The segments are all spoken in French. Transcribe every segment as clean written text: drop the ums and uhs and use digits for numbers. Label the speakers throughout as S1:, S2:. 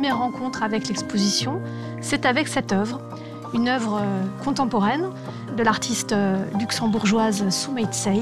S1: première rencontre avec l'exposition, c'est avec cette œuvre, une œuvre contemporaine de l'artiste luxembourgeoise Sumay Tsai.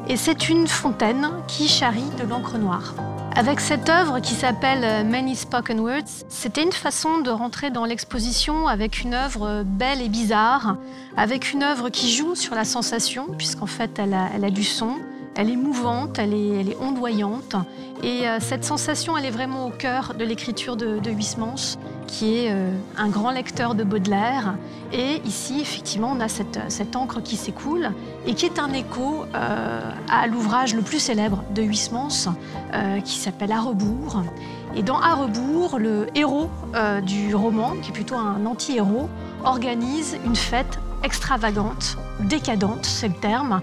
S1: Et c'est une fontaine qui charrie de l'encre noire. Avec cette œuvre qui s'appelle Many Spoken Words, c'était une façon de rentrer dans l'exposition avec une œuvre belle et bizarre, avec une œuvre qui joue sur la sensation, puisqu'en fait elle a du son, elle est mouvante, elle est ondoyante. Et cette sensation, elle est vraiment au cœur de l'écriture de Huysmans, qui est un grand lecteur de Baudelaire. Et ici, effectivement, on a cette encre qui s'écoule et qui est un écho à l'ouvrage le plus célèbre de Huysmans, qui s'appelle À rebours. Et dans À rebours, le héros du roman, qui est plutôt un anti-héros, organise une fête extravagante, décadente, c'est le terme,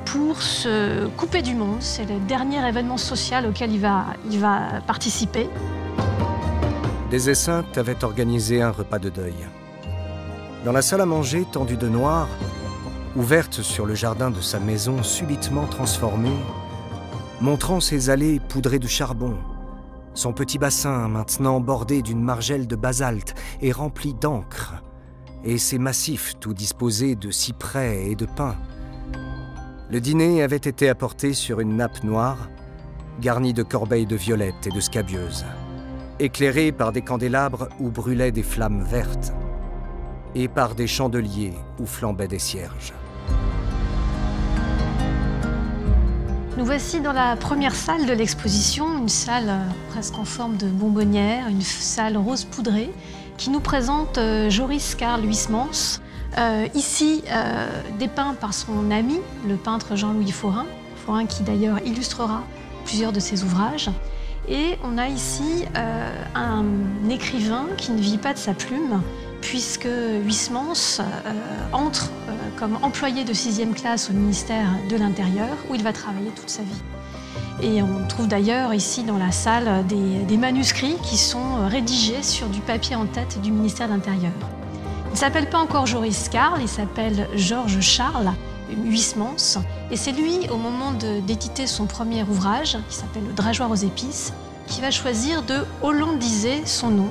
S1: pour se couper du monde. C'est le dernier événement social auquel il va participer.
S2: Des Esseintes avaient organisé un repas de deuil. Dans la salle à manger tendue de noir, ouverte sur le jardin de sa maison subitement transformée, montrant ses allées poudrées de charbon, son petit bassin maintenant bordé d'une margelle de basalte et rempli d'encre, et ses massifs tout disposés de cyprès et de pins. Le dîner avait été apporté sur une nappe noire, garnie de corbeilles de violettes et de scabieuses, éclairée par des candélabres où brûlaient des flammes vertes, et par des chandeliers où flambaient des cierges.
S1: Nous voici dans la première salle de l'exposition, une salle presque en forme de bonbonnière, une salle rose poudrée, qui nous présente Joris Karl Huysmans, ici dépeint par son ami, le peintre Jean-Louis Forain, qui d'ailleurs illustrera plusieurs de ses ouvrages. Et on a ici un écrivain qui ne vit pas de sa plume, puisque Huysmans entre comme employé de 6e classe au ministère de l'Intérieur, où il va travailler toute sa vie. Et on trouve d'ailleurs ici dans la salle des manuscrits qui sont rédigés sur du papier en tête du ministère de l'Intérieur. Il ne s'appelle pas encore Joris Karl, il s'appelle Georges Charles Huysmans. Et c'est lui, au moment d'éditer son premier ouvrage, qui s'appelle Le Drageoir aux épices, qui va choisir de hollandiser son nom.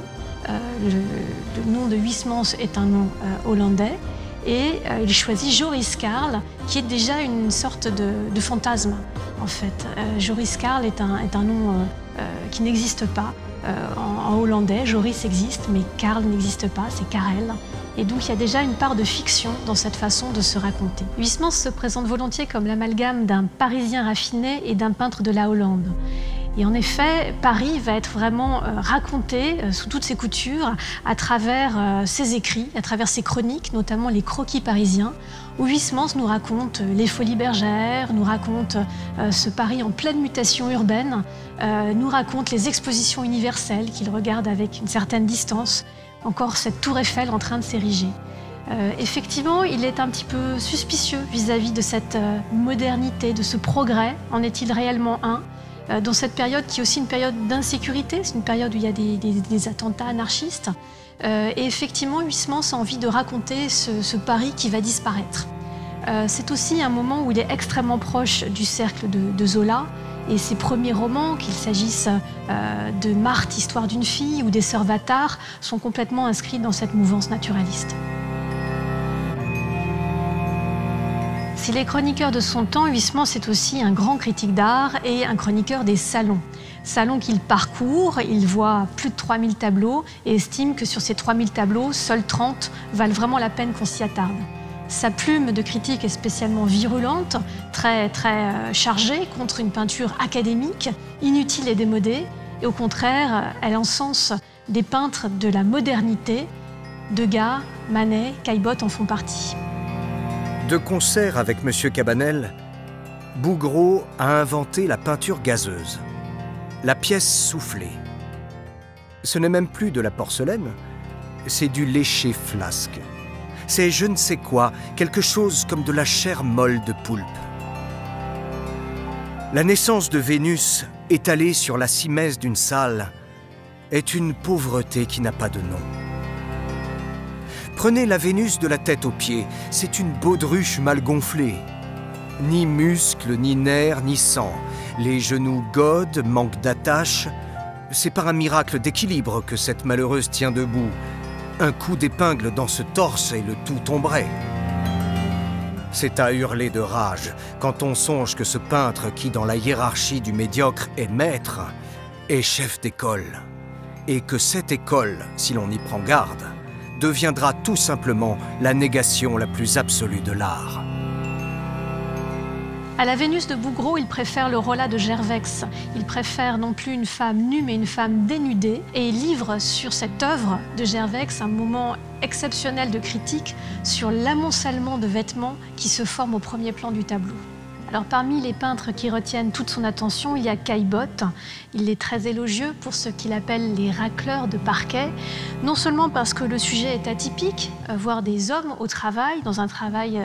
S1: Le nom de Huysmans est un nom hollandais. Et il choisit Joris Karl, qui est déjà une sorte de fantasme, en fait. Joris Karl est un nom qui n'existe pas en hollandais. Joris existe, mais Karl n'existe pas, c'est Karel. Et donc il y a déjà une part de fiction dans cette façon de se raconter. Huysmans se présente volontiers comme l'amalgame d'un Parisien raffiné et d'un peintre de la Hollande. Et en effet, Paris va être vraiment raconté sous toutes ses coutures à travers ses écrits, à travers ses chroniques, notamment les croquis parisiens, où Huysmans nous raconte les folies bergères, nous raconte ce Paris en pleine mutation urbaine, nous raconte les expositions universelles qu'il regarde avec une certaine distance, encore cette tour Eiffel en train de s'ériger. Effectivement, il est un petit peu suspicieux vis-à-vis de cette modernité, de ce progrès. En est-il réellement un ? Dans cette période qui est aussi une période d'insécurité, c'est une période où il y a des attentats anarchistes. Et effectivement, Huysmans a envie de raconter ce Paris qui va disparaître. C'est aussi un moment où il est extrêmement proche du cercle de Zola et ses premiers romans, qu'il s'agisse de Marthe, Histoire d'une fille ou des Sœurs Vattars, sont complètement inscrits dans cette mouvance naturaliste. S'il est chroniqueur de son temps, Huysmans est aussi un grand critique d'art et un chroniqueur des salons. Salons qu'il parcourt, il voit plus de 3000 tableaux et estime que sur ces 3000 tableaux, seuls 30 valent vraiment la peine qu'on s'y attarde. Sa plume de critique est spécialement virulente, très chargée contre une peinture académique, inutile et démodée. Et au contraire, elle encense des peintres de la modernité. Degas, Manet, Caillebotte en font partie.
S2: De concert avec M. Cabanel, Bouguereau a inventé la peinture gazeuse, la pièce soufflée. Ce n'est même plus de la porcelaine, c'est du léché flasque. C'est je ne sais quoi, quelque chose comme de la chair molle de poulpe. La naissance de Vénus, étalée sur la simèse d'une salle, est une pauvreté qui n'a pas de nom. Prenez la Vénus de la tête aux pieds, c'est une baudruche mal gonflée. Ni muscles, ni nerfs, ni sang. Les genoux godent, manquent d'attache. C'est par un miracle d'équilibre que cette malheureuse tient debout. Un coup d'épingle dans ce torse et le tout tomberait. C'est à hurler de rage quand on songe que ce peintre qui, dans la hiérarchie du médiocre, est maître, est chef d'école. Et que cette école, si l'on y prend garde, deviendra tout simplement la négation la plus absolue de l'art.
S1: À la Vénus de Bouguereau, il préfère le Rolla de Gervex. Il préfère non plus une femme nue, mais une femme dénudée. Et il livre sur cette œuvre de Gervex un moment exceptionnel de critique sur l'amoncellement de vêtements qui se forment au premier plan du tableau. Alors parmi les peintres qui retiennent toute son attention, il y a Caillebotte. Il est très élogieux pour ce qu'il appelle les racleurs de parquet, non seulement parce que le sujet est atypique, voir des hommes au travail, dans un travail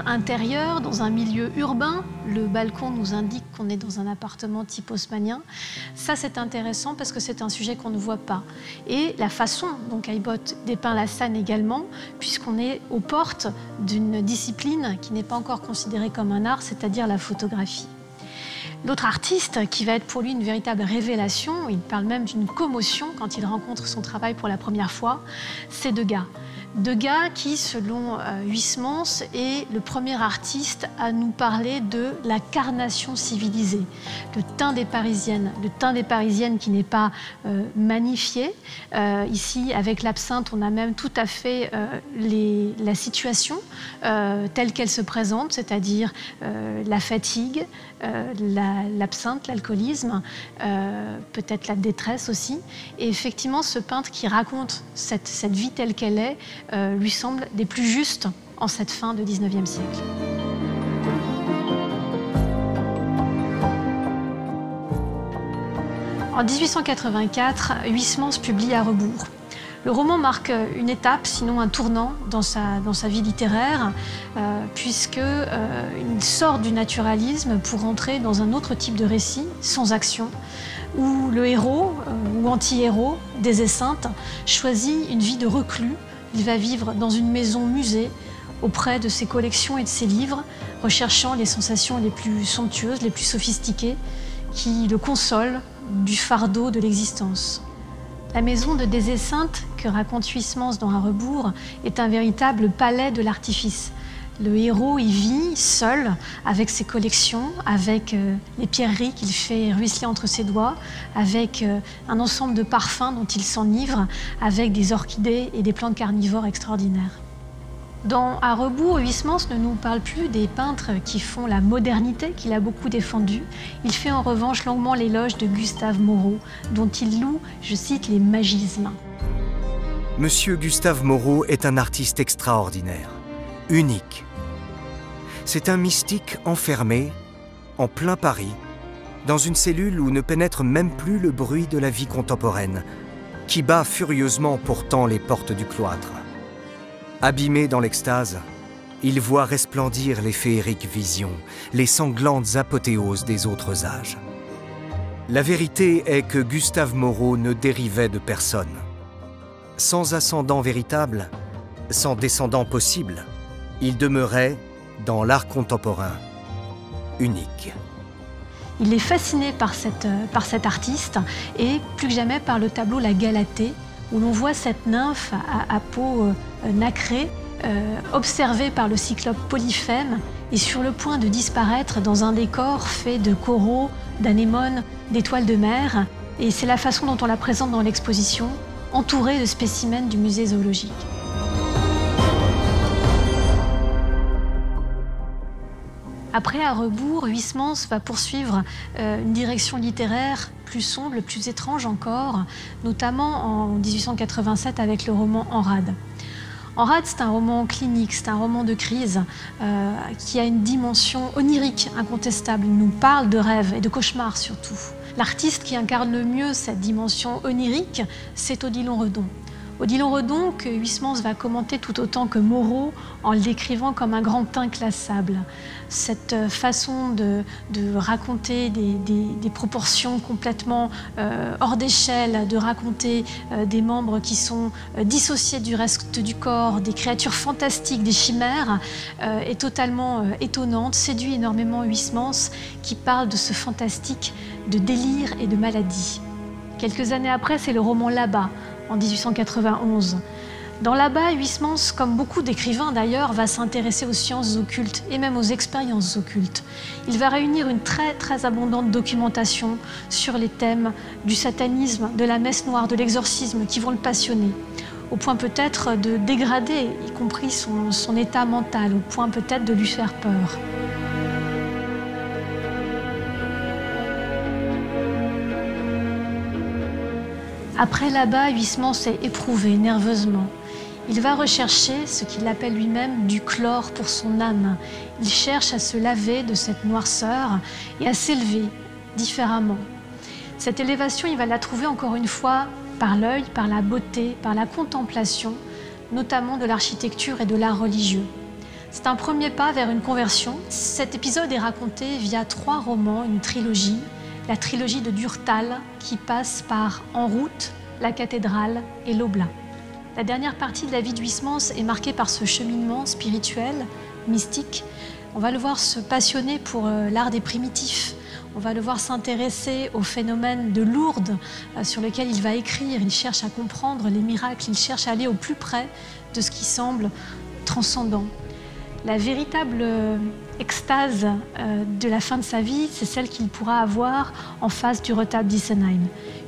S1: intérieur, dans un milieu urbain. Le balcon nous indique qu'on est dans un appartement type haussmannien. Ça, c'est intéressant parce que c'est un sujet qu'on ne voit pas. Et la façon dont Caillebotte dépeint la scène également, puisqu'on est aux portes d'une discipline qui n'est pas encore considérée comme un art, c'est-à-dire la photographie. L'autre artiste qui va être pour lui une véritable révélation, il parle même d'une commotion quand il rencontre son travail pour la première fois, c'est Degas. Degas qui, selon Huysmans, est le premier artiste à nous parler de la carnation civilisée, le teint des Parisiennes qui n'est pas magnifié. Ici, avec l'absinthe, on a même tout à fait la situation telle qu'elle se présente, c'est-à-dire la fatigue, l'absinthe, l'alcoolisme, peut-être la détresse aussi. Et effectivement, ce peintre qui raconte cette vie telle qu'elle est, lui semble des plus justes en cette fin de 19e siècle. En 1884, Huysmans publie À rebours. Le roman marque une étape, sinon un tournant dans sa vie littéraire, puisqu'il sort du naturalisme pour entrer dans un autre type de récit, sans action, où le héros, ou anti-héros, des Esseintes, choisit une vie de reclus. Il va vivre dans une maison musée, auprès de ses collections et de ses livres, recherchant les sensations les plus somptueuses, les plus sophistiquées, qui le consolent du fardeau de l'existence. La maison de des Esseintes, que raconte Huysmans dans À rebours, est un véritable palais de l'artifice. Le héros y vit seul, avec ses collections, avec les pierreries qu'il fait ruisseler entre ses doigts, avec un ensemble de parfums dont il s'enivre, avec des orchidées et des plantes carnivores extraordinaires. Dans À rebours, Huysmans ne nous parle plus des peintres qui font la modernité qu'il a beaucoup défendue. Il fait en revanche longuement l'éloge de Gustave Moreau, dont il loue, je cite, les magismes.
S2: Monsieur Gustave Moreau est un artiste extraordinaire, unique. C'est un mystique enfermé, en plein Paris, dans une cellule où ne pénètre même plus le bruit de la vie contemporaine, qui bat furieusement pourtant les portes du cloître. Abîmé dans l'extase, il voit resplendir les féeriques visions, les sanglantes apothéoses des autres âges. La vérité est que Gustave Moreau ne dérivait de personne. Sans ascendant véritable, sans descendant possible, il demeurait, dans l'art contemporain, unique.
S1: Il est fasciné par cet artiste et plus que jamais par le tableau La Galatée, où l'on voit cette nymphe à peau nacrée, observée par le cyclope Polyphème et sur le point de disparaître dans un décor fait de coraux, d'anémones, d'étoiles de mer. Et c'est la façon dont on la présente dans l'exposition, entourée de spécimens du musée zoologique. Après À rebours, Huysmans va poursuivre une direction littéraire plus sombre, plus étrange encore, notamment en 1887 avec le roman En rade. En rade, c'est un roman clinique, c'est un roman de crise qui a une dimension onirique incontestable. Il nous parle de rêves et de cauchemars surtout. L'artiste qui incarne le mieux cette dimension onirique, c'est Odilon Redon. Odilon Redon, que Huysmans va commenter tout autant que Moreau en le décrivant comme un grand inclassable. Cette façon de raconter des proportions complètement hors d'échelle, de raconter des membres qui sont dissociés du reste du corps, des créatures fantastiques, des chimères, est totalement étonnante, séduit énormément Huysmans qui parle de ce fantastique de délire et de maladie. Quelques années après, c'est le roman Là-bas, en 1891. Dans Là-bas, Huysmans, comme beaucoup d'écrivains d'ailleurs, va s'intéresser aux sciences occultes et même aux expériences occultes. Il va réunir une très abondante documentation sur les thèmes du satanisme, de la messe noire, de l'exorcisme qui vont le passionner, au point peut-être de dégrader, y compris son état mental, au point peut-être de lui faire peur. Après Là-bas, Huysmans est éprouvé nerveusement. Il va rechercher ce qu'il appelle lui-même du chlore pour son âme. Il cherche à se laver de cette noirceur et à s'élever différemment. Cette élévation, il va la trouver encore une fois par l'œil, par la beauté, par la contemplation, notamment de l'architecture et de l'art religieux. C'est un premier pas vers une conversion. Cet épisode est raconté via 3 romans, une trilogie. La trilogie de Durtal qui passe par En route, La cathédrale et l'Oblat. La dernière partie de la vie d'Huysmans est marquée par ce cheminement spirituel, mystique. On va le voir se passionner pour l'art des primitifs. On va le voir s'intéresser au phénomène de Lourdes sur lequel il va écrire. Il cherche à comprendre les miracles, il cherche à aller au plus près de ce qui semble transcendant. La véritable extase de la fin de sa vie, c'est celle qu'il pourra avoir en face du retable d'Isenheim.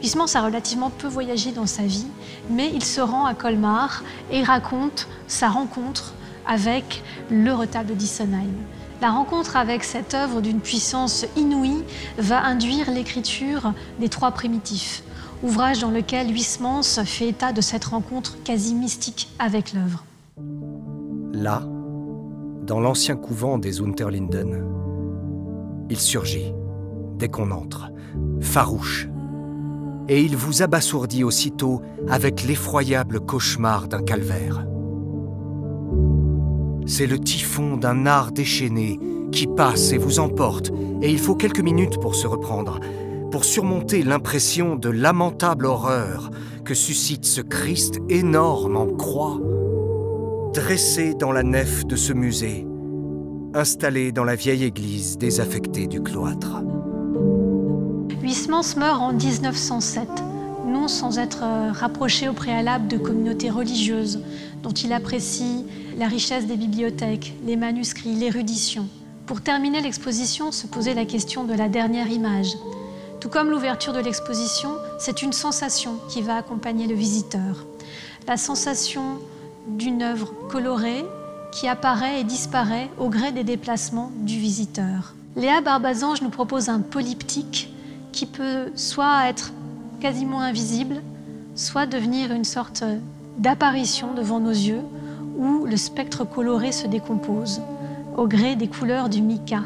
S1: Huysmans a relativement peu voyagé dans sa vie, mais il se rend à Colmar et raconte sa rencontre avec le retable d'Isenheim. La rencontre avec cette œuvre d'une puissance inouïe va induire l'écriture des 3 primitifs, ouvrage dans lequel Huysmans fait état de cette rencontre quasi mystique avec l'œuvre.
S2: Là, dans l'ancien couvent des Unterlinden, il surgit, dès qu'on entre, farouche, et il vous abasourdit aussitôt avec l'effroyable cauchemar d'un calvaire. C'est le typhon d'un art déchaîné qui passe et vous emporte, et il faut quelques minutes pour se reprendre, pour surmonter l'impression de lamentable horreur que suscite ce Christ énorme en croix, dressé dans la nef de ce musée, installé dans la vieille église désaffectée du cloître.
S1: Huysmans meurt en 1907, non sans être rapproché au préalable de communautés religieuses dont il apprécie la richesse des bibliothèques, les manuscrits, l'érudition. Pour terminer l'exposition, se posait la question de la dernière image. Tout comme l'ouverture de l'exposition, c'est une sensation qui va accompagner le visiteur. La sensation d'une œuvre colorée qui apparaît et disparaît au gré des déplacements du visiteur. Léa Barbazange nous propose un polyptyque qui peut soit être quasiment invisible, soit devenir une sorte d'apparition devant nos yeux où le spectre coloré se décompose au gré des couleurs du mica.